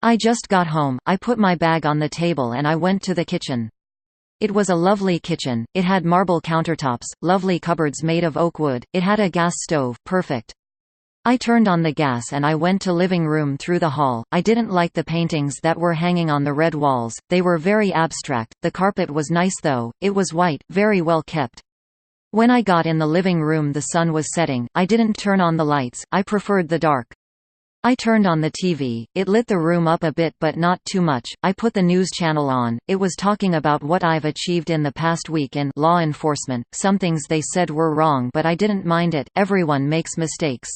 I just got home, I put my bag on the table and I went to the kitchen. It was a lovely kitchen, it had marble countertops, lovely cupboards made of oak wood, it had a gas stove, perfect. I turned on the gas and I went to living room through the hall. I didn't like the paintings that were hanging on the red walls, they were very abstract. The carpet was nice though, it was white, very well kept. When I got in the living room the sun was setting, I didn't turn on the lights, I preferred the dark. I turned on the TV, it lit the room up a bit but not too much. I put the news channel on, it was talking about what I've achieved in the past week in law enforcement. Some things they said were wrong but I didn't mind it, everyone makes mistakes.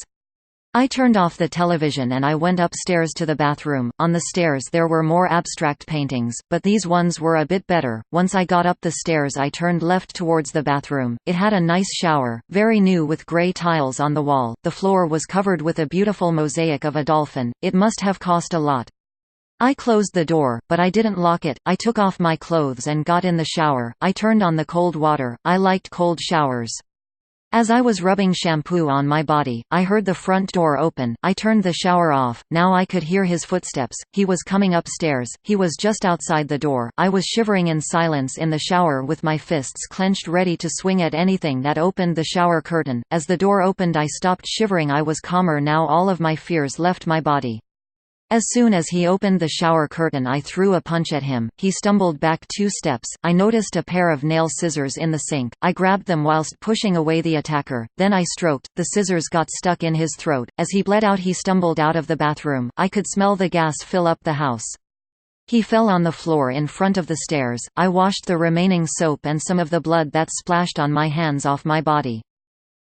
I turned off the television and I went upstairs to the bathroom. On the stairs there were more abstract paintings, but these ones were a bit better. Once I got up the stairs I turned left towards the bathroom. It had a nice shower, very new with grey tiles on the wall. The floor was covered with a beautiful mosaic of a dolphin. It must have cost a lot. I closed the door, but I didn't lock it. I took off my clothes and got in the shower. I turned on the cold water. I liked cold showers. As I was rubbing shampoo on my body, I heard the front door open. I turned the shower off. Now I could hear his footsteps. He was coming upstairs. He was just outside the door. I was shivering in silence in the shower with my fists clenched ready to swing at anything that opened the shower curtain. As the door opened I stopped shivering. I was calmer now. All of my fears left my body. As soon as he opened the shower curtain I threw a punch at him. He stumbled back 2 steps. I noticed a pair of nail scissors in the sink. I grabbed them whilst pushing away the attacker. Then I stroked. The scissors got stuck in his throat. As he bled out he stumbled out of the bathroom. I could smell the gas fill up the house. He fell on the floor in front of the stairs. I washed the remaining soap and some of the blood that splashed on my hands off my body.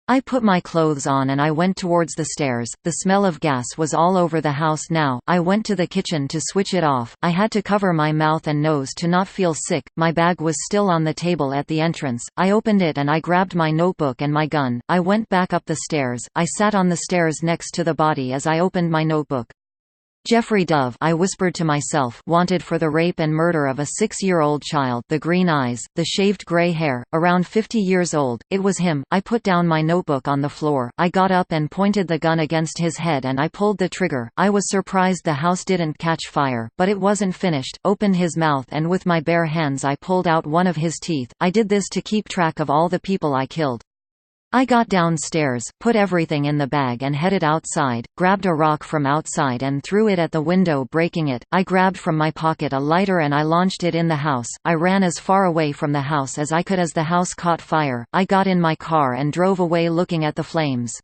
I put my clothes on and I went towards the stairs. The smell of gas was all over the house now. I went to the kitchen to switch it off. I had to cover my mouth and nose to not feel sick. My bag was still on the table at the entrance. I opened it and I grabbed my notebook and my gun. I went back up the stairs. I sat on the stairs next to the body as I opened my notebook. Jeffrey Dove, I whispered to myself, wanted for the rape and murder of a 6-year-old child. The green eyes, the shaved gray hair, around 50 years old. It was him. I put down my notebook on the floor. I got up and pointed the gun against his head and I pulled the trigger. I was surprised the house didn't catch fire, but it wasn't finished. Opened his mouth and with my bare hands I pulled out one of his teeth. I did this to keep track of all the people I killed. I got downstairs, put everything in the bag and headed outside, grabbed a rock from outside and threw it at the window, breaking it. I grabbed from my pocket a lighter and I launched it in the house. I ran as far away from the house as I could as the house caught fire. I got in my car and drove away looking at the flames.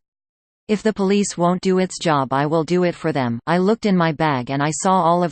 If the police won't do its job I will do it for them. I looked in my bag and I saw all of